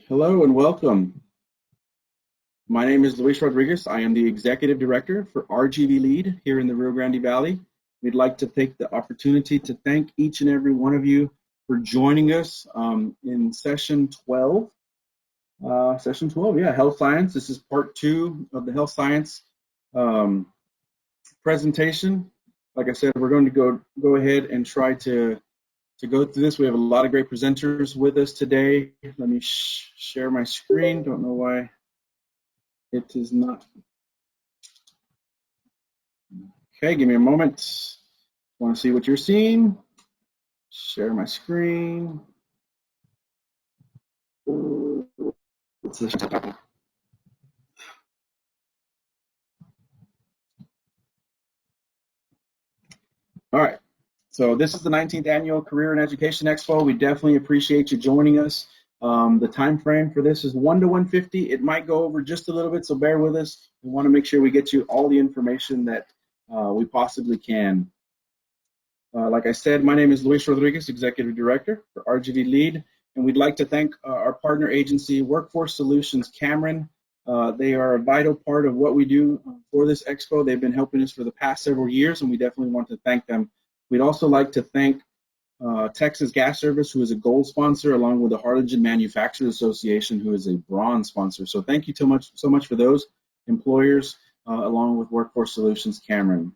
Hello and welcome. My name is Luis Rodriguez. I am the Executive Director for RGV Lead here in the Rio Grande Valley. We'd like to take the opportunity to thank each and every one of you for joining us in session 12. Session 12, yeah, Health Science. This is part 2 of the Health Science presentation. Like I said, we're going to go ahead and try to go through this. We have a lot of great presenters with us today. Let me share my screen. Don't know why it is not. Okay, give me a moment. Want to see what you're seeing? Share my screen. What's this? All right. So this is the 19th Annual Career and Education Expo. We definitely appreciate you joining us. The time frame for this is 1 to 1:50. It might go over just a little bit, so bear with us. We want to make sure we get you all the information that we possibly can. Like I said, my name is Luis Rodriguez, Executive Director for RGV Lead, and we'd like to thank our partner agency, Workforce Solutions Cameron. They are a vital part of what we do for this expo. They've been helping us for the past several years, and we definitely want to thank them. We'd also like to thank Texas Gas Service, who is a gold sponsor, along with the Harlingen Manufacturers Association, who is a bronze sponsor. So thank you so much for those employers, along with Workforce Solutions Cameron.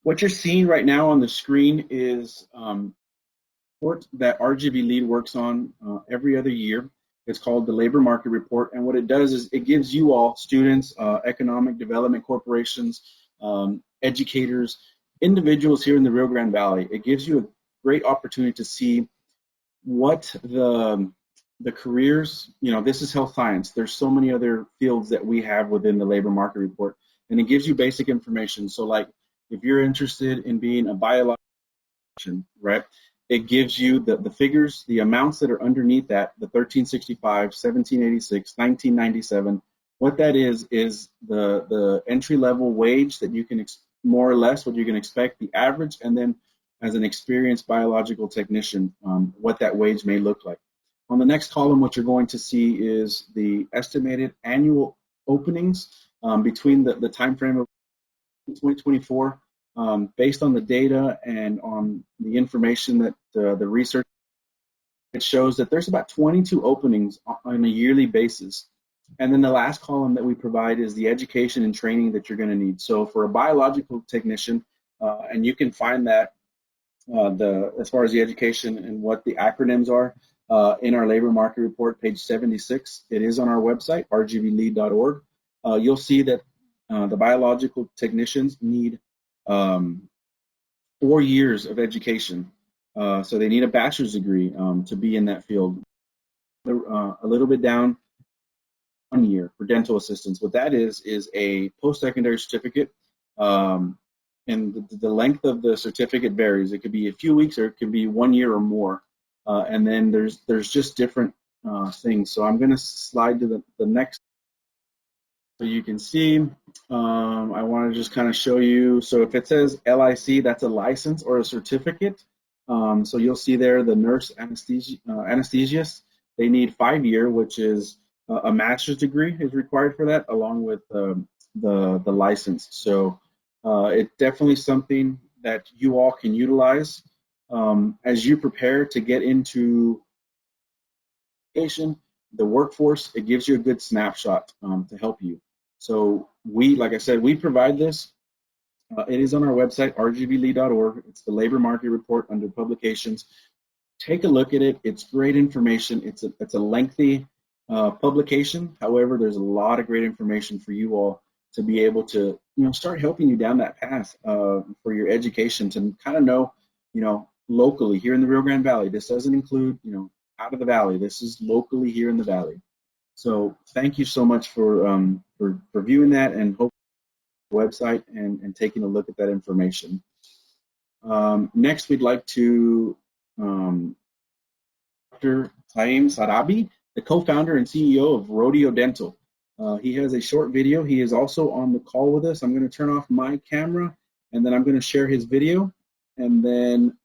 What you're seeing right now on the screen is report that RGV Lead works on every other year. It's called the Labor Market Report, and what it does is it gives you all, students, economic development corporations, educators, individuals here in the Rio Grande Valley, it gives you a great opportunity to see what the careers, this is health science. There's so many other fields that we have within the Labor Market Report, and it gives you basic information. So like if you're interested in being a biologician, right, it gives you the figures, the amounts that are underneath that, the 1365, 1786, 1997. What that is the entry-level wage that you can, more or less what you can expect, the average, and then as an experienced biological technician, what that wage may look like. On the next column, what you're going to see is the estimated annual openings between the time frame of 2024, based on the data and on the information that the research, it shows that there's about 22 openings on a yearly basis. And then the last column that we provide is the education and training that you're going to need. So for a biological technician, and you can find that as far as the education and what the acronyms are in our labor market report, page 76. It is on our website, rgvlead.org. You'll see that the biological technicians need 4 years of education. So they need a bachelor's degree to be in that field. A little bit down, 1 year for dental assistants. What that is a post-secondary certificate, and the length of the certificate varies. It could be a few weeks or it could be 1 year or more. And then there's just different things. So I'm going to slide to the next. So you can see, I want to just kind of show you. So if it says LIC, that's a license or a certificate. So you'll see there the nurse anesthesiast. They need 5 year, which is a master's degree is required for that, along with the license. So it's definitely something that you all can utilize as you prepare to get into education, the workforce. It gives you a good snapshot to help you. So like I said, we provide this. It is on our website, rgvlead.org. It's the labor market report under publications. Take a look at it. It's great information. It's a lengthy publication. However, there's a lot of great information for you all to be able to start helping you down that path for your education, to kind of know locally here in the Rio Grande Valley. This doesn't include out of the valley. This is locally here in the valley. So thank you so much for viewing that, and hope the website and taking a look at that information. Next, we'd like to Dr. Taim Sarabi, the co-founder and CEO of Rodeo Dental. He has a short video. He is also on the call with us. I'm going to turn off my camera, and then I'm going to share his video. And then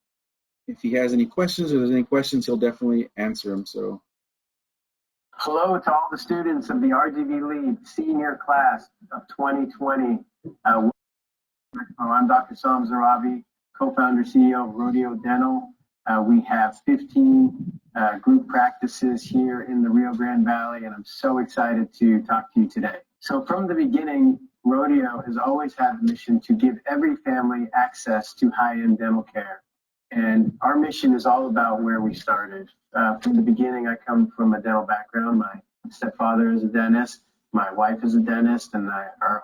if he has any questions, or there's any questions, he'll definitely answer them. So Hello to all the students of the RGV Lead senior class of 2020. I'm Dr. Sam Zarabi, co-founder CEO of Rodeo Dental. We have 15 group practices here in the Rio Grande Valley, and I'm so excited to talk to you today. So from the beginning, Rodeo has always had the mission to give every family access to high-end dental care. And our mission is all about where we started. From the beginning, I come from a dental background. My stepfather is a dentist, my wife is a dentist, and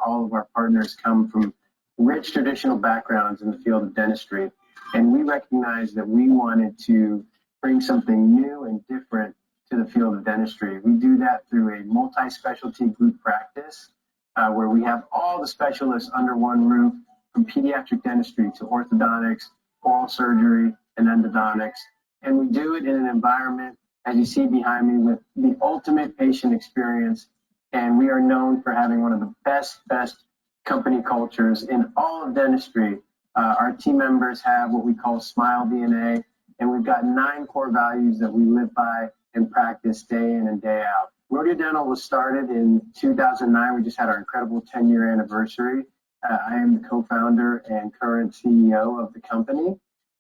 all of our partners come from rich traditional backgrounds in the field of dentistry. And we recognized that we wanted to bring something new and different to the field of dentistry. We do that through a multi-specialty group practice where we have all the specialists under one roof, from pediatric dentistry to orthodontics, oral surgery, and endodontics. And we do it in an environment, as you see behind me, with the ultimate patient experience. And we are known for having one of the best company cultures in all of dentistry. Our team members have what we call Smile DNA, and we've got 9 core values that we live by and practice day in and day out. Rodeo Dental was started in 2009. We just had our incredible 10-year anniversary. I am the co-founder and current CEO of the company.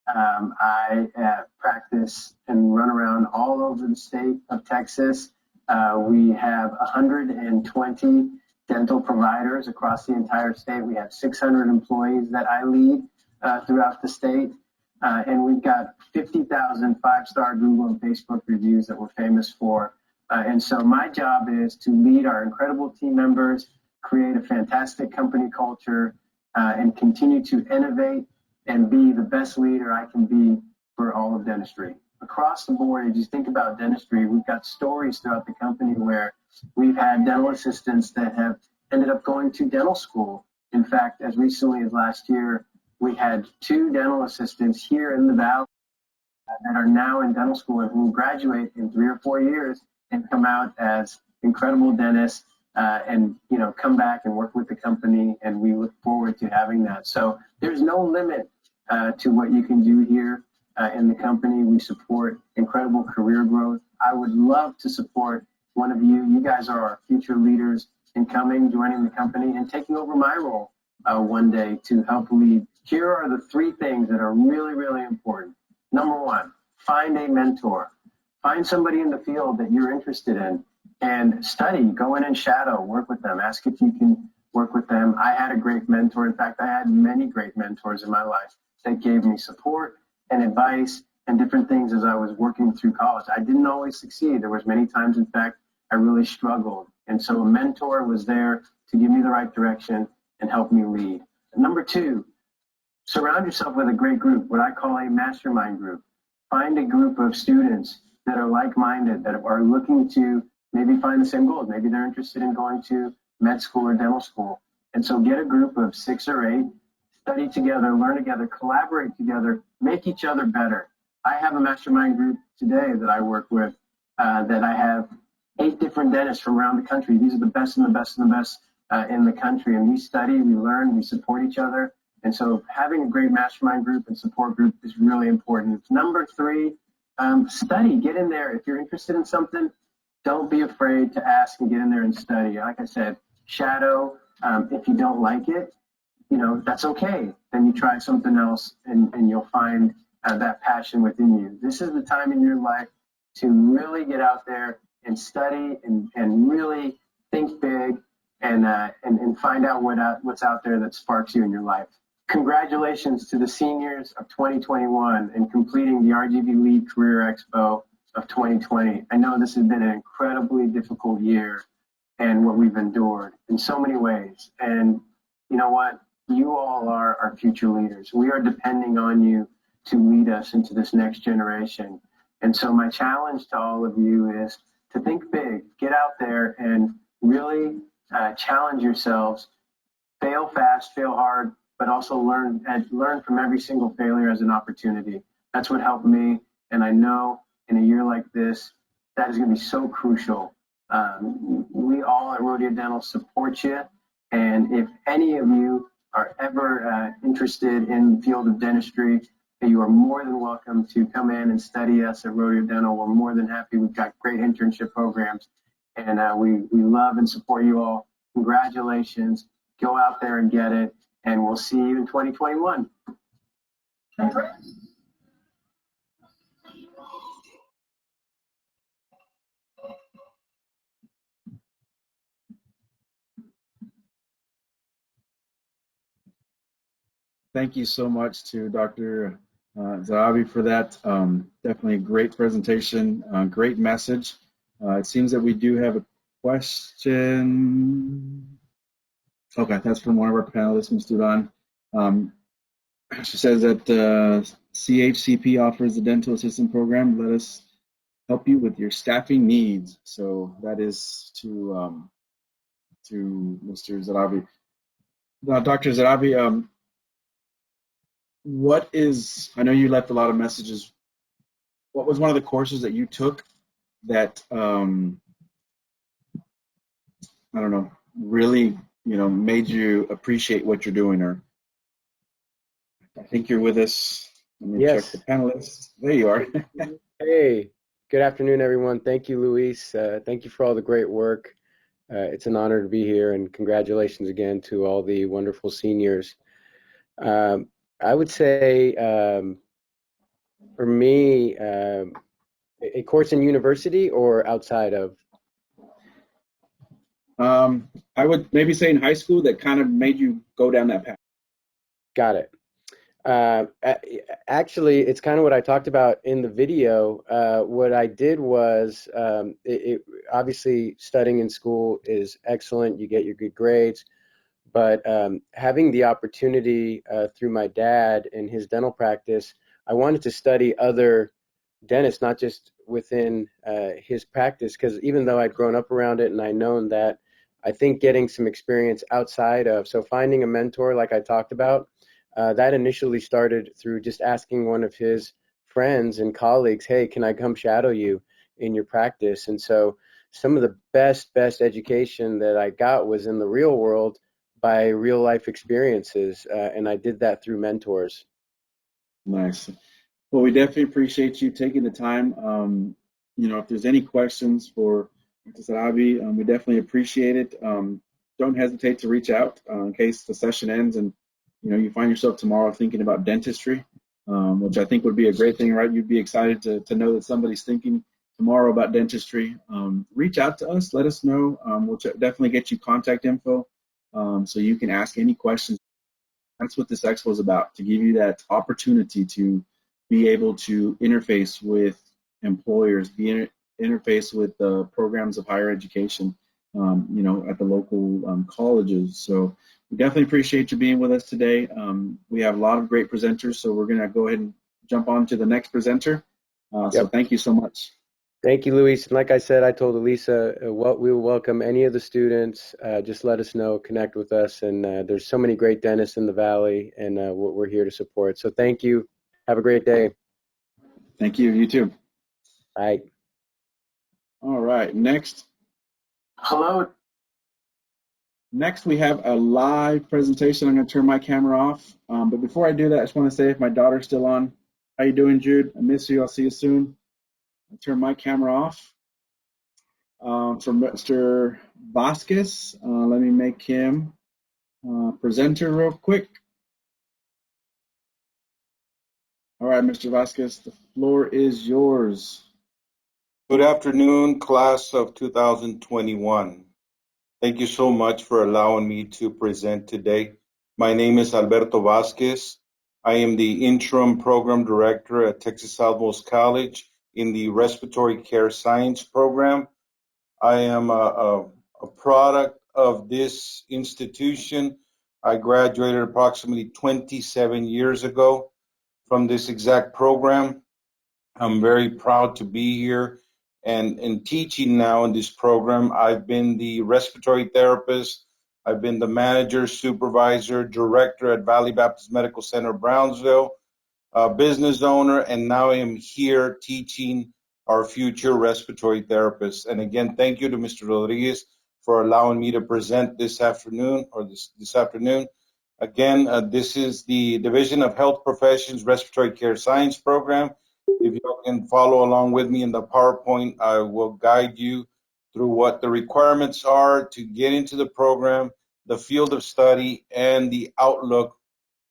I practice and run around all over the state of Texas. We have 120 dental providers across the entire state. We have 600 employees that I lead throughout the state. And we've got 50,000 5-star Google and Facebook reviews that we're famous for. And so my job is to lead our incredible team members, create a fantastic company culture, and continue to innovate and be the best leader I can be for all of dentistry. Across the board, as you think about dentistry, we've got stories throughout the company where we've had dental assistants that have ended up going to dental school. In fact, as recently as last year, we had 2 dental assistants here in the Valley that are now in dental school and who graduate in 3 or 4 years and come out as incredible dentists and come back and work with the company, and we look forward to having that. So there's no limit to what you can do here in the company. We support incredible career growth. I would love to support one of you. You guys are our future leaders in joining the company and taking over my role one day to help lead. Here are the 3 things that are really, really important. Number 1, find a mentor. Find somebody in the field that you're interested in and study, go in and shadow, work with them, ask if you can work with them. I had a great mentor. In fact, I had many great mentors in my life that gave me support and advice and different things as I was working through college. I didn't always succeed. There was many times, in fact, I really struggled. And so a mentor was there to give me the right direction and help me lead. And number 2, surround yourself with a great group, what I call a mastermind group. Find a group of students that are like-minded, that are looking to maybe find the same goals. Maybe they're interested in going to med school or dental school. And so get a group of 6 or 8, study together, learn together, collaborate together, make each other better. I have a mastermind group today that I work with that I have 8 different dentists from around the country. These are the best and the best and the best in the country. And we study, we learn, we support each other. And so having a great mastermind group and support group is really important. Number 3, study, get in there. If you're interested in something, don't be afraid to ask and get in there and study. Like I said, shadow. If you don't like it, that's okay. Then you try something else and you'll find that passion within you. This is the time in your life to really get out there and study and really think big and find out what's out there that sparks you in your life. Congratulations to the seniors of 2021 and completing the RGV Lead Career Expo of 2020. I know this has been an incredibly difficult year and what we've endured in so many ways. And you know what? You all are our future leaders. We are depending on you to lead us into this next generation. And so my challenge to all of you is to think big, get out there and really challenge yourselves, fail fast, fail hard, but also learn from every single failure as an opportunity. That's what helped me. And I know in a year like this, that is going to be so crucial. We all at Rodeo Dental support you. And if any of you are ever interested in the field of dentistry, you are more than welcome to come in and study us at Rodeo Dental. We're more than happy. We've got great internship programs. and we love and support you all. Congratulations. Go out there and get it, and we'll see you in 2021. Thank you so much to Dr. Zahavi for that. Definitely a great presentation, great message. It seems that we do have a question. Okay, that's from one of our panelists, Ms. Duran. She says that CHCP offers the dental assistant program. Let us help you with your staffing needs. So that is to Mr. Zahavi. Dr. Zahavi, what is, I know you left a lot of messages. What was one of the courses that you took that, I don't know, really, made you appreciate what you're doing? Or I think you're with us. Let me check the panelists. There you are. Hey, good afternoon, everyone. Thank you, Luis. Thank you for all the great work. It's an honor to be here, and congratulations again to all the wonderful seniors. I would say, for me, a course in university or outside of? I would maybe say in high school that kind of made you go down that path. Got it. Actually, it's kind of what I talked about in the video. What I did was, obviously studying in school is excellent. You get your good grades. But having the opportunity through my dad and his dental practice, I wanted to study other dentists, not just within his practice, because even though I'd grown up around it and I'd known that, I think getting some experience outside of, so finding a mentor like I talked about, that initially started through just asking one of his friends and colleagues, hey, can I come shadow you in your practice? And so some of the best education that I got was in the real world by real life experiences, and I did that through mentors. Nice. Well, we definitely appreciate you taking the time. If there's any questions for Dr. Zahavi, we definitely appreciate it. Don't hesitate to reach out in case the session ends and you find yourself tomorrow thinking about dentistry, which I think would be a great thing, right? You'd be excited to know that somebody's thinking tomorrow about dentistry. Reach out to us, let us know. We'll definitely get you contact info so you can ask any questions. That's what this expo is about, to give you that opportunity to be able to interface with employers, interface with the programs of higher education, at the local colleges. So we definitely appreciate you being with us today. We have a lot of great presenters, so we're going to go ahead and jump on to the next presenter. So thank you so much. Thank you, Luis. And like I said, I told Elisa, we will welcome any of the students. Just let us know, connect with us. And there's so many great dentists in the Valley, and we're here to support. So thank you. Have a great day. Thank you. You too. Bye. All right. Next. Hello. Next, we have a live presentation. I'm going to turn my camera off. But before I do that, I just want to say if my daughter's still on. How you doing, Jude? I miss you. I'll see you soon. I'll turn my camera off. For Mr. Vasquez, let me make him presenter real quick. All right, Mr. Vasquez, the floor is yours. Good afternoon, class of 2021. Thank you so much for allowing me to present today. My name is Alberto Vasquez. I am the interim program director at Texas Southmost College in the Respiratory Care Science program. I am a product of this institution. I graduated approximately 27 years ago from this exact program. I'm very proud to be here and teaching now in this program. I've been the respiratory therapist. I've been the manager, supervisor, director at Valley Baptist Medical Center, Brownsville, business owner, and now I am here teaching our future respiratory therapists. And again, thank you to Mr. Rodriguez for allowing me to present this afternoon. Again, this is the Division of Health Professions Respiratory Care Science program. If you can follow along with me in the PowerPoint, I will guide you through what the requirements are to get into the program, the field of study, and the outlook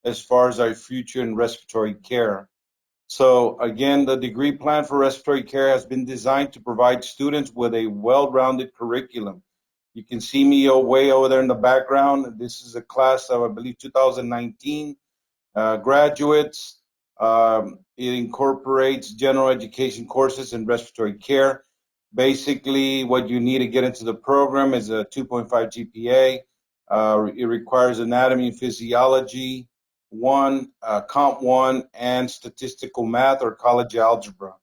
as far as our future in respiratory care. So again, the degree plan for respiratory care has been designed to provide students with a well-rounded curriculum. You can see me way over there in the background. This is a class of, I believe, 2019 graduates. It incorporates general education courses in respiratory care. Basically, what you need to get into the program is a 2.5 GPA. It requires anatomy and physiology, Comp 1, and statistical math or college algebra.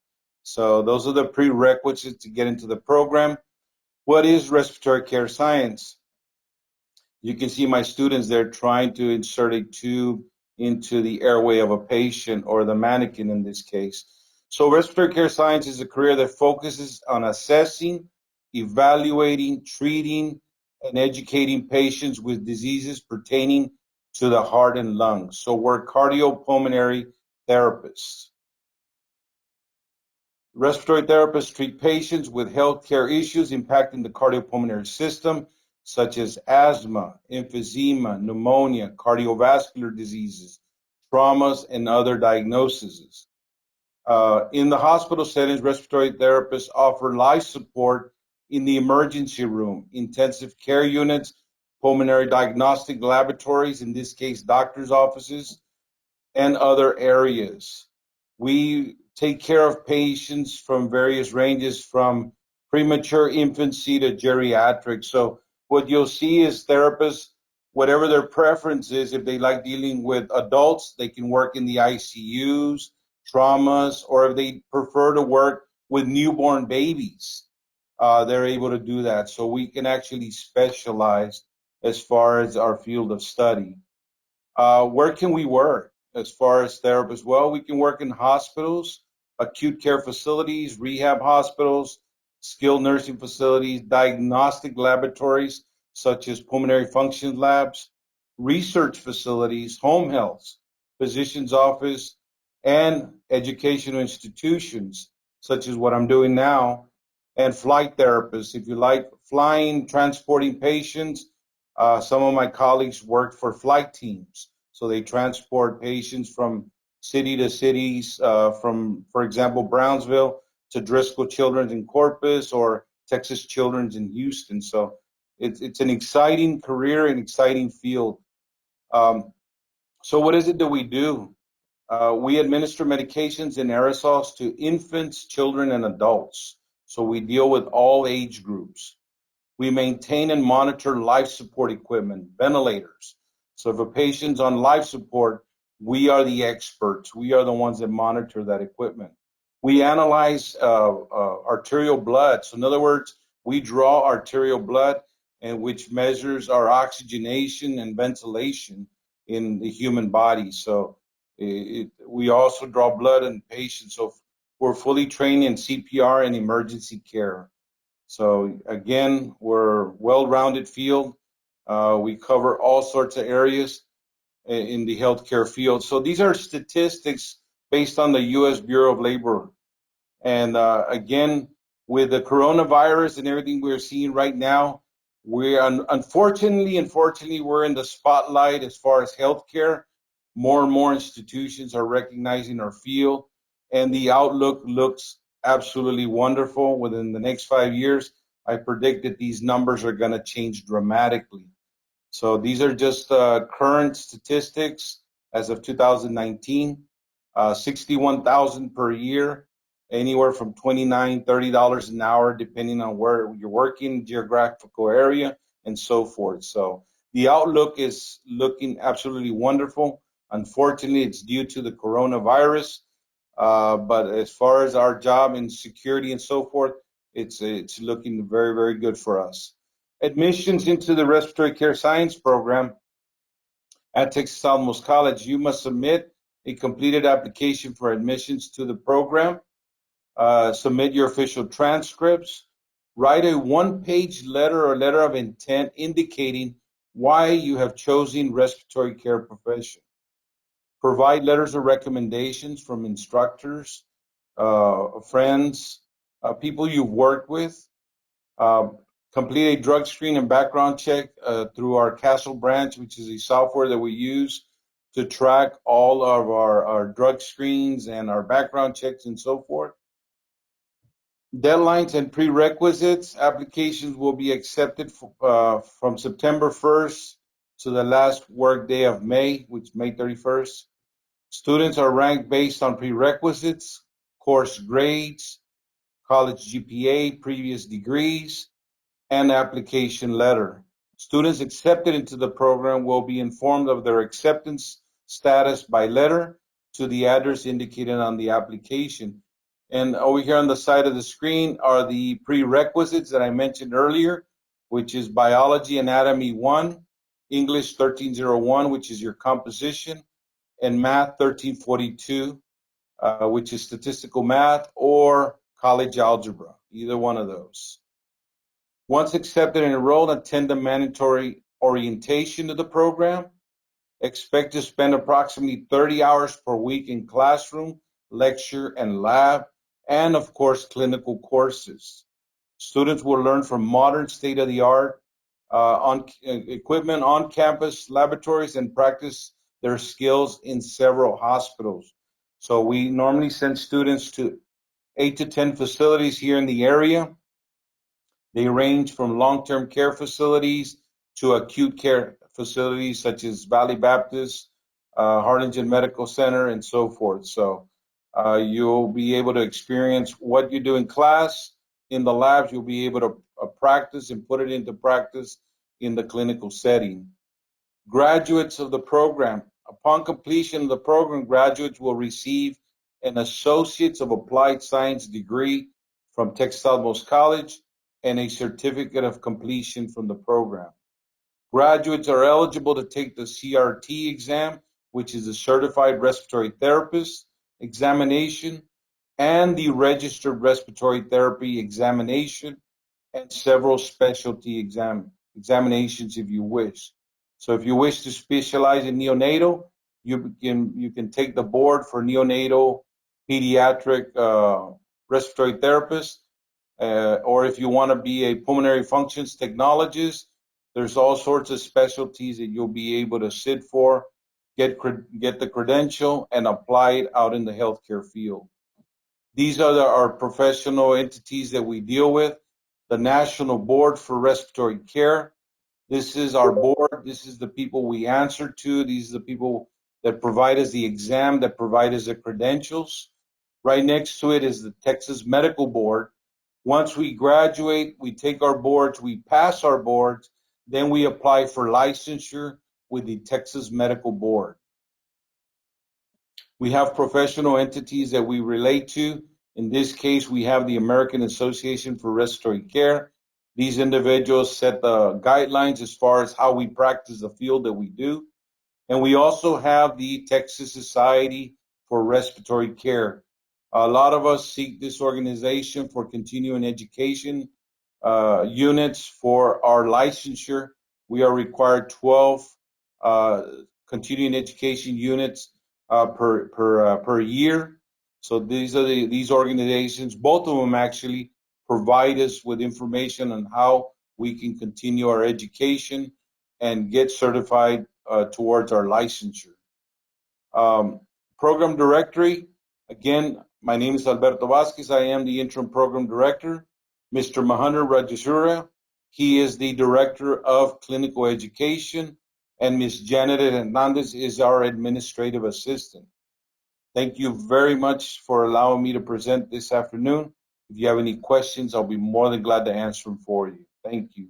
So those are the prerequisites to get into the program. What is respiratory care science? You can see my students there trying to insert a tube into the airway of a patient, or the mannequin in this case. So respiratory care science is a career that focuses on assessing, evaluating, treating, and educating patients with diseases pertaining to the heart and lungs. So we're cardiopulmonary therapists. Respiratory therapists treat patients with healthcare issues impacting the cardiopulmonary system, such as asthma, emphysema, pneumonia, cardiovascular diseases, traumas, and other diagnoses. In the hospital settings, respiratory therapists offer life support in the emergency room, intensive care units, pulmonary diagnostic laboratories, in this case, doctor's offices, and other areas. We take care of patients from various ranges, from premature infancy to geriatric. So what you'll see is therapists, whatever their preference is, if they like dealing with adults, they can work in the ICUs, traumas, or if they prefer to work with newborn babies, they're able to do that. So we can actually specialize as far as our field of study. Where can we work as far as therapists? Well, we can work in hospitals, acute care facilities, rehab hospitals, skilled nursing facilities, diagnostic laboratories such as pulmonary function labs, research facilities, home health, physician's office, and educational institutions such as what I'm doing now, and flight therapists. If you like flying, transporting patients, some of my colleagues work for flight teams. So they transport patients from city to cities, from, for example, Brownsville to Driscoll Children's in Corpus, or Texas Children's in Houston. So it's an exciting career, an exciting field. So what is it that we do? We administer medications and aerosols to infants, children, and adults. So we deal with all age groups. We maintain and monitor life support equipment, ventilators. So if a patient's on life support, we are the experts. We are the ones that monitor that equipment. We analyze arterial blood. So in other words, we draw arterial blood, and which measures our oxygenation and ventilation in the human body. So we also draw blood in patients. So we're fully trained in CPR and emergency care. So again, we're a well-rounded field. We cover all sorts of areas in the healthcare field. So these are statistics based on the U.S. Bureau of Labor. And again, with the coronavirus and everything we're seeing right now, unfortunately, we're in the spotlight as far as healthcare. More and more institutions are recognizing our field, and the outlook looks absolutely wonderful. Within the next 5 years, I predict that these numbers are going to change dramatically. So these are just current statistics as of 2019, 61,000 per year, anywhere from $29, $30 an hour, depending on where you're working, geographical area, and so forth. So the outlook is looking absolutely wonderful. Unfortunately, it's due to the coronavirus. But as far as our job and security and so forth, it's looking very, very good for us. Admissions into the respiratory care science program at Texas Southmost College, you must submit a completed application for admissions to the program. Submit your official transcripts. Write a one-page letter or letter of intent indicating why you have chosen respiratory care profession. Provide letters of recommendations from instructors, friends, people you've worked with. Complete a drug screen and background check through our Castle branch, which is a software that we use to track all of our drug screens and our background checks and so forth. Deadlines and prerequisites. Applications will be accepted from September 1st to the last work day of May, which is May 31st. Students are ranked based on prerequisites, course grades, college GPA, previous degrees, and application letter. Students accepted into the program will be informed of their acceptance status by letter to the address indicated on the application. And over here on the side of the screen are the prerequisites that I mentioned earlier, which is Biology Anatomy 1, English 1301, which is your composition, and Math 1342, which is statistical math or college algebra, either one of those. Once accepted and enrolled, attend the mandatory orientation of the program. Expect to spend approximately 30 hours per week in classroom, lecture, and lab, and of course, clinical courses. Students will learn from modern state-of-the-art equipment on campus laboratories and practice their skills in several hospitals. So we normally send students to 8 to 10 facilities here in the area. They range from long-term care facilities to acute care facilities such as Valley Baptist, Harlingen Medical Center, and so forth. So you'll be able to experience what you do in class. In the labs, you'll be able to practice and put it into practice in the clinical setting. Graduates of the program. Upon completion of the program, graduates will receive an Associates of Applied Science degree from Southmost College and a certificate of completion from the program. Graduates are eligible to take the CRT exam, which is the Certified Respiratory Therapist examination, and the Registered Respiratory Therapy examination, and several specialty examinations if you wish. So if you wish to specialize in neonatal, you can take the board for neonatal pediatric respiratory therapist, or if you want to be a pulmonary functions technologist, there's all sorts of specialties that you'll be able to sit for, get the credential, and apply it out in the healthcare field. These are our professional entities that we deal with. The National Board for Respiratory Care. This is our board. This is the people we answer to. These are the people that provide us the exam, that provide us the credentials. Right next to it is the Texas Medical Board. Once we graduate, we take our boards, we pass our boards, then we apply for licensure with the Texas Medical Board. We have professional entities that we relate to. In this case, we have the American Association for Respiratory Care. These individuals set the guidelines as far as how we practice the field that we do. And we also have the Texas Society for Respiratory Care. A lot of us seek this organization for continuing education units for our licensure. We are required 12 continuing education units per year. So these are these organizations, both of them actually provide us with information on how we can continue our education and get certified towards our licensure. Program directory, again, my name is Alberto Vasquez. I am the interim program director. Mr. Mahander Rajeshura, he is the director of clinical education, and Ms. Janet Hernandez is our administrative assistant. Thank you very much for allowing me to present this afternoon. If you have any questions, I'll be more than glad to answer them for you. Thank you.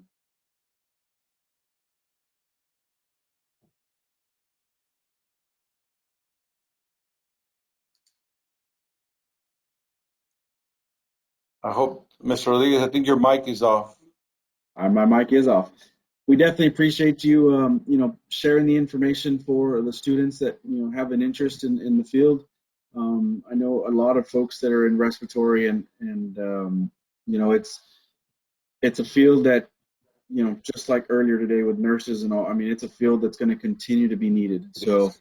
I hope, Mr. Rodriguez, I think your mic is off. My mic is off. We definitely appreciate you, sharing the information for the students that have an interest in the field. I know a lot of folks that are in respiratory, and it's a field that just like earlier today with nurses and all. I mean, it's a field that's going to continue to be needed. So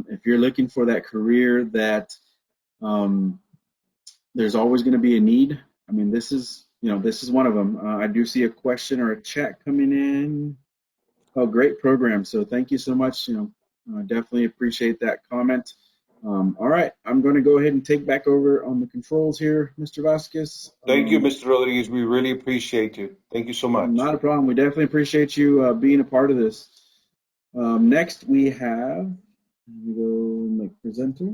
if you're looking for that career that there's always going to be a need. I mean, this is this is one of them. I do see a question or a chat coming in. Oh, great program. So thank you so much. Definitely appreciate that comment. All right, I'm going to go ahead and take back over on the controls here, Mr. Vasquez. Thank you, Mr. Rodriguez. We really appreciate you. Thank you so much. Not a problem. We definitely appreciate you being a part of this. Next, we have, let me go make presenter.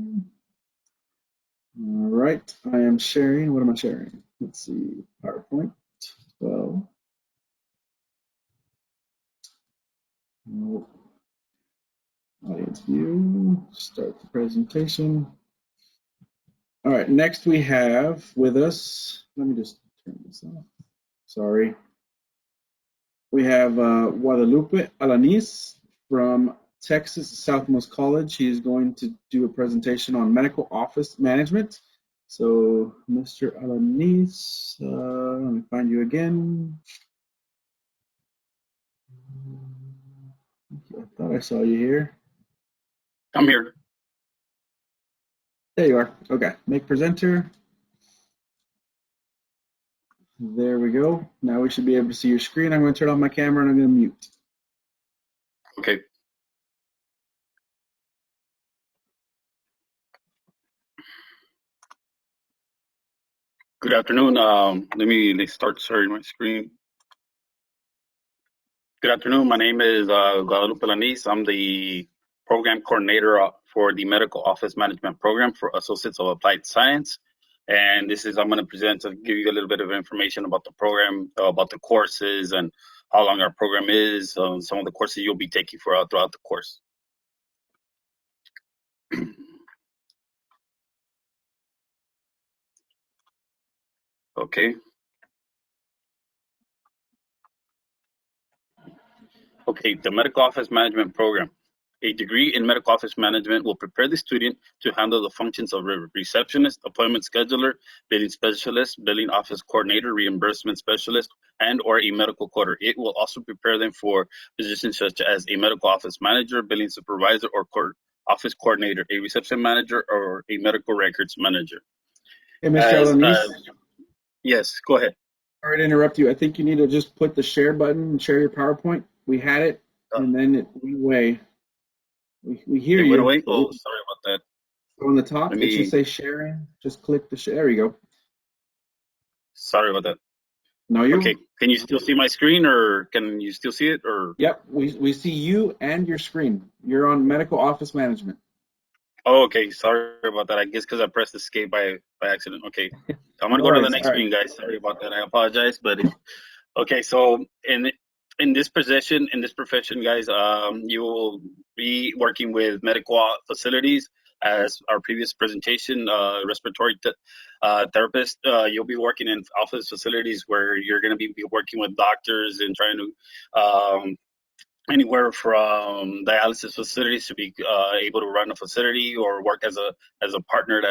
All right, I am sharing. What am I sharing? Let's see, PowerPoint 12. Nope. Audience view, start the presentation. All right, next we have with us, let me just turn this off. Sorry. We have Guadalupe Alaniz from Texas Southmost College. He's going to do a presentation on medical office management. So, Mr. Alaniz, let me find you again. I thought I saw you here. I'm here. There you are. Okay, make presenter. There we go. Now we should be able to see your screen. I'm going to turn off my camera and I'm going to mute. Okay. Good afternoon. Let's start sharing my screen. Good afternoon. My name is Guadalupe Alaniz. I'm the program coordinator for the Medical Office Management Program for Associates of Applied Science. And I'm going to present to give you a little bit of information about the program, about the courses and how long our program is, some of the courses you'll be taking throughout the course. Okay. Okay, the Medical Office Management Program. A degree in medical office management will prepare the student to handle the functions of a receptionist, appointment scheduler, billing specialist, billing office coordinator, reimbursement specialist, and or a medical coder. It will also prepare them for positions such as a medical office manager, billing supervisor, or office coordinator, a reception manager, or a medical records manager. Hey, Mr. Alaniz. Yes, go ahead. Sorry to interrupt you. I think you need to just put the share button and share your PowerPoint. We had it, and then it went away. We hear you. Went away? Oh, sorry about that. So on the top, it should say sharing. Just click the share. There you go. Sorry about that. No, you. Okay. Can you still see my screen, or can you still see it? Or yep, we see you and your screen. You're on medical office management. Oh, okay. Sorry about that. I guess because I pressed escape by accident. Okay. I'm gonna go to the next screen, guys. Sorry about that. I apologize, but okay. So in this position, in this profession, guys, you will be working with medical facilities. As our previous presentation, respiratory therapist, you'll be working in office facilities where you're going to be working with doctors and trying to anywhere from dialysis facilities to be able to run a facility or work as a partner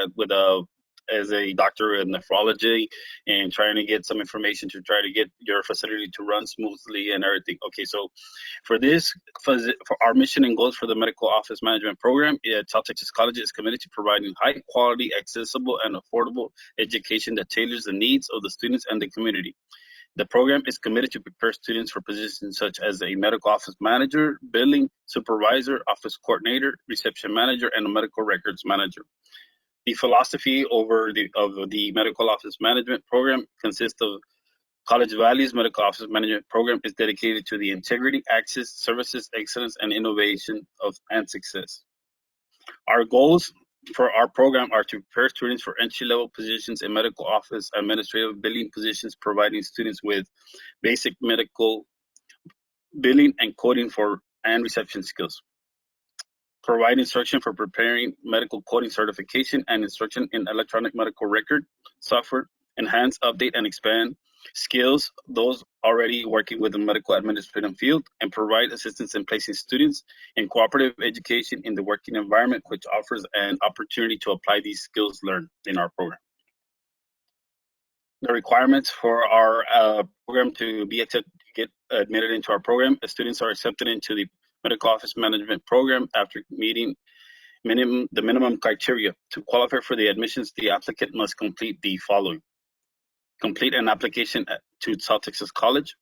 as a doctor in nephrology and trying to get some information to try to get your facility to run smoothly and everything. Okay, so for our mission and goals for the medical office management program at South Texas College is committed to providing high quality, accessible, and affordable education that tailors the needs of the students and the community. The program is committed to prepare students for positions such as a medical office manager, billing supervisor, office coordinator, reception manager, and a medical records manager. The philosophy of the medical office management program consists of college values. Medical office management program is dedicated to the integrity, access, services, excellence, and innovation and success. Our goals for our program are to prepare students for entry-level positions in medical office administrative billing positions, providing students with basic medical billing and coding and reception skills. Provide instruction for preparing medical coding certification and instruction in electronic medical record software. Enhance, update, and expand skills those already working with the medical administrative field, and provide assistance in placing students in cooperative education in the working environment, which offers an opportunity to apply these skills learned in our program. The requirements for our program to be accepted, get admitted into our program, the students are accepted into the medical office management program after meeting the minimum criteria. To qualify for the admissions, the applicant must complete the following. complete an application to South Texas College.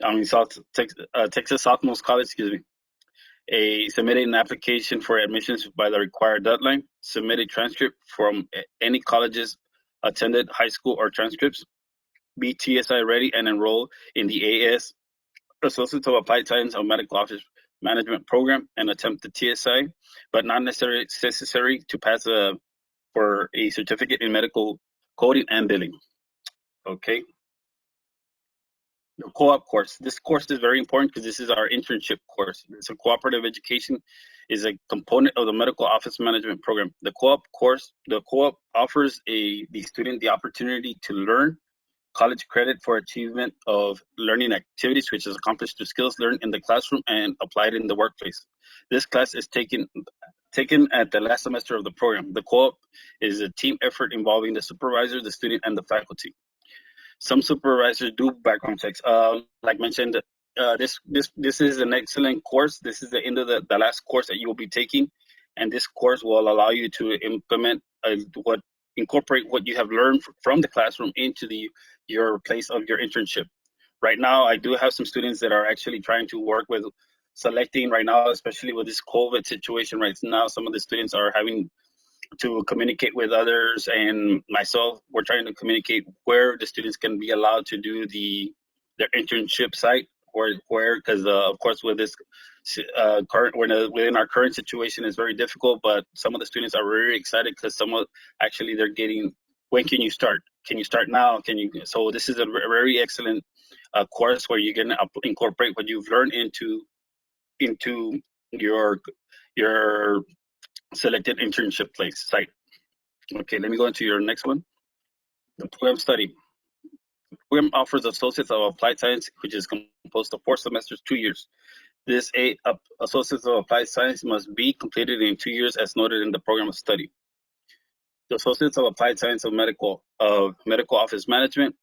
Texas Southmost College, excuse me. Submit an application for admissions by the required deadline. Submit a transcript from any colleges attended high school or transcripts. Be TSI ready and enroll in the AS Associates of Applied Science of Medical Office Management program and attempt the TSI, but not necessary to pass for a certificate in medical coding and billing. Okay. The co-op course. This course is very important because this is our internship course. It's a cooperative education is a component of the medical office management program. The co-op course, the co-op offers the student the opportunity to learn college credit for achievement of learning activities, which is accomplished through skills learned in the classroom and applied in the workplace. This class is taken at the last semester of the program. The co-op is a team effort involving the supervisor, the student, and the faculty. Some supervisors do background checks. Like mentioned, this is an excellent course. This is the end of the last course that you will be taking, and this course will allow you to implement incorporate what you have learned from the classroom into your place of your internship. Right now, I do have some students that are actually trying to work with selecting right now, especially with this COVID situation right now. Some of the students are having to communicate with others and myself. We're trying to communicate where the students can be allowed to do their internship site, or where, because of course with this within our current situation is very difficult. But some of the students are very excited because they're getting, when can you start? Can you start now? So this is a very excellent course where you can incorporate what you've learned into your selected internship place site. Okay, let me go into your next one. The program study. The program offers Associates of Applied Science, which is composed of 4 semesters, 2 years. This Associates of Applied Science must be completed in 2 years as noted in the program of study. The Associates of Applied Science of Medical Office Management.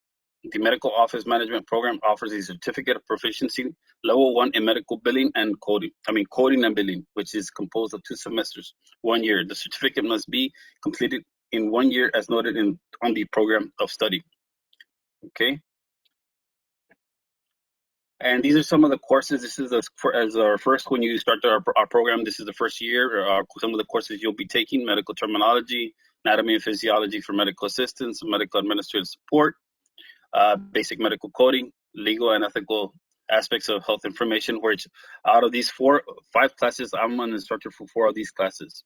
The Medical Office Management program offers a certificate of proficiency, level 1 in medical billing and coding. Coding and billing, which is composed of 2 semesters, 1 year. The certificate must be completed in 1 year as noted on the program of study. Okay. And these are some of the courses. This is as our first, when you start our program, this is the first year. Some of the courses you'll be taking: medical terminology, anatomy and physiology for medical assistants, medical administrative support, basic medical coding, legal and ethical aspects of health information, which out of these 5 classes, I'm an instructor for 4 of these classes.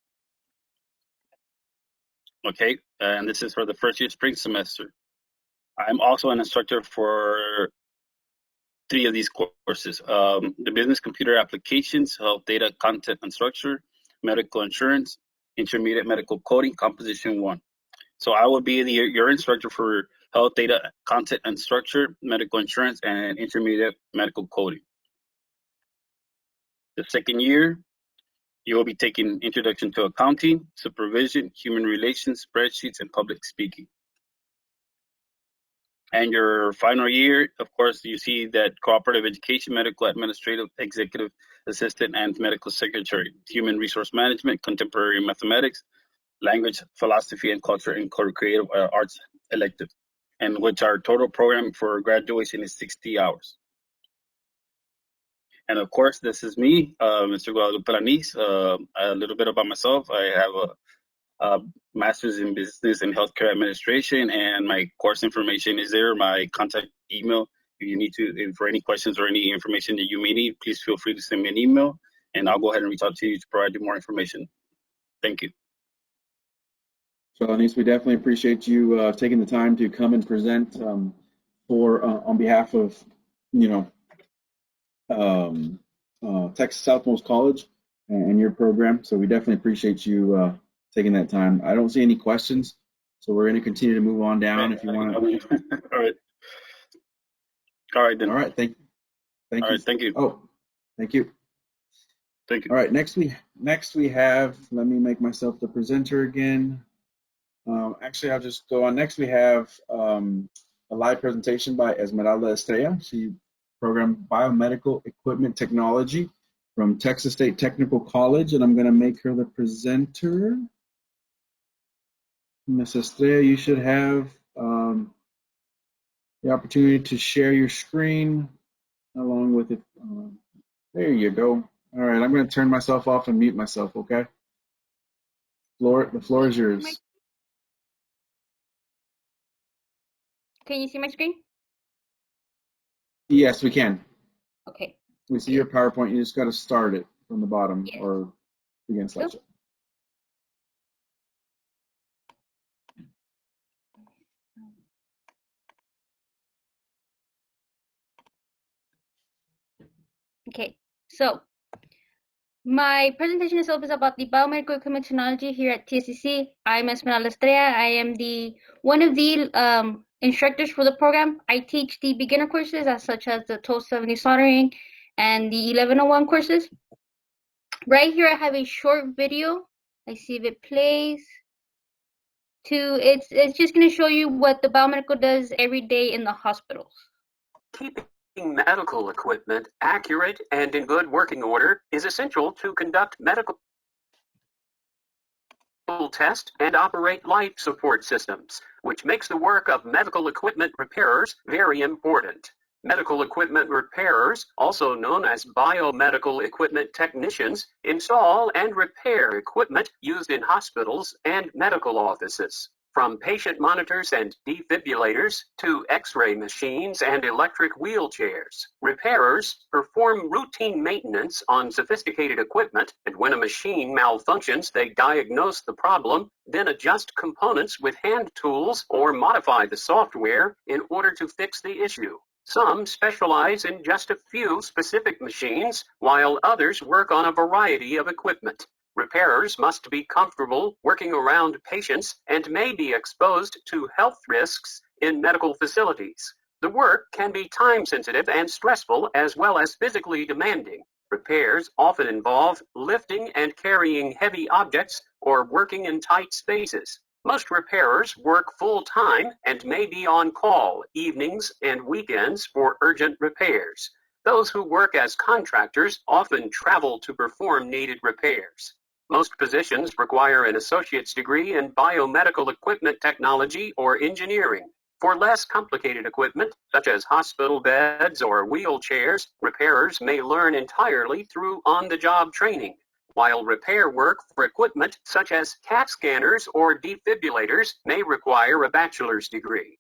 Okay, and this is for the first year spring semester. I'm also an instructor for 3 of these courses: the business computer applications, health data content and structure, medical insurance, intermediate medical coding, composition 1. So I will be your instructor for health data content and structure, medical insurance, and intermediate medical coding. The second year, you will be taking introduction to accounting, supervision, human relations, spreadsheets, and public speaking. And your final year, of course, you see that cooperative education, medical administrative, executive assistant, and medical secretary, human resource management, contemporary mathematics, language, philosophy, and culture, and creative arts elective, and which our total program for graduation is 60 hours. And of course, this is me, Mr. Guadalupe Alaniz. A little bit about myself. I have a master's in business and healthcare administration, and my course information is there. My contact email, if you need to, for any questions or any information that you may need, please feel free to send me an email, and I'll go ahead and reach out to you to provide you more information. Thank you. So, Alaniz, we definitely appreciate you taking the time to come and present on behalf of, Texas Southmost College and your program. So we definitely appreciate you taking that time. I don't see any questions, so we're going to continue to move on down. If you want to. All right then. All right. Thank you. All right. Thank you. Oh, thank you. Thank you. All right. Next we have. Let me make myself the presenter again. Actually, I'll just go on. Next, we have a live presentation by Esmeralda Estrella. She programmed biomedical equipment technology from Texas State Technical College, and I'm going to make her the presenter. Ms. Estrella, you should have the opportunity to share your screen along with it. There you go. All right, I'm going to turn myself off and mute myself, okay? The floor is yours. Can you see my screen? Yes, we can. Okay. We see your PowerPoint. You just got to start it from the bottom Yes. or begin slideshow. Okay, so my presentation itself is about the biomedical equipment technology here at TSCC. I'm Esmeralda Estrella. I am one of the instructors for the program. I teach the beginner courses such as the 1270 soldering and the 1101 courses. Right here I have a short video. I see if it plays. It's just going to show you what the biomedical does every day in the hospitals. Keeping medical equipment accurate and in good working order is essential to conduct medical test and operate life support systems, which makes the work of medical equipment repairers very important. Medical equipment repairers, also known as biomedical equipment technicians, install and repair equipment used in hospitals and medical offices. From patient monitors and defibrillators to X-ray machines and electric wheelchairs, repairers perform routine maintenance on sophisticated equipment, and when a machine malfunctions, they diagnose the problem, then adjust components with hand tools or modify the software in order to fix the issue. Some specialize in just a few specific machines, while others work on a variety of equipment. Repairers must be comfortable working around patients and may be exposed to health risks in medical facilities. The work can be time-sensitive and stressful as well as physically demanding. Repairs often involve lifting and carrying heavy objects or working in tight spaces. Most repairers work full-time and may be on call evenings and weekends for urgent repairs. Those who work as contractors often travel to perform needed repairs. Most positions require an associate's degree in biomedical equipment technology or engineering. For less complicated equipment, such as hospital beds or wheelchairs, repairers may learn entirely through on-the-job training, while repair work for equipment such as CAT scanners or defibrillators may require a bachelor's degree.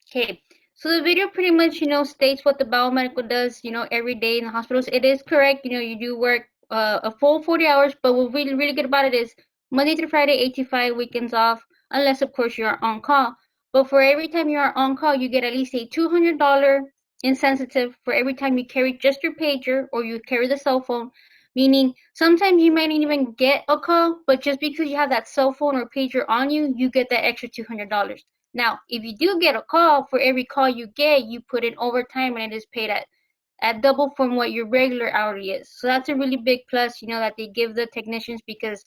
Okay, so the video pretty much, states what the biomedical does, every day in the hospitals. It is correct, you do work a full 40 hours, but what really, really good about it is Monday through Friday, 8 to 5, weekends off, unless, of course, you're on call. But for every time you are on call, you get at least a $200 incentive for every time you carry just your pager or you carry the cell phone, meaning sometimes you might not even get a call, but just because you have that cell phone or pager on you, you get that extra $200. Now, if you do get a call, for every call you get, you put in overtime and it is paid at double from what your regular hourly is. So that's a really big plus, that they give the technicians, because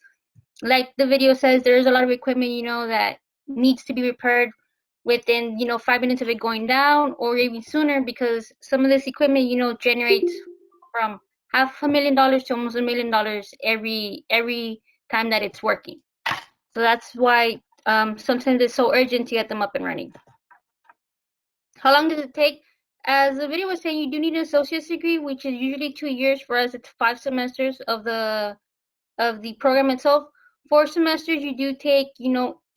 like the video says, there's a lot of equipment, that needs to be repaired within, 5 minutes of it going down or even sooner, because some of this equipment, generates from $500,000 to almost $1 million every time that it's working. So that's why sometimes it's so urgent to get them up and running. How long does it take? As the video was saying, you do need an associate's degree, which is usually 2 years. For us, it's 5 semesters of the program itself. 4 semesters you do take,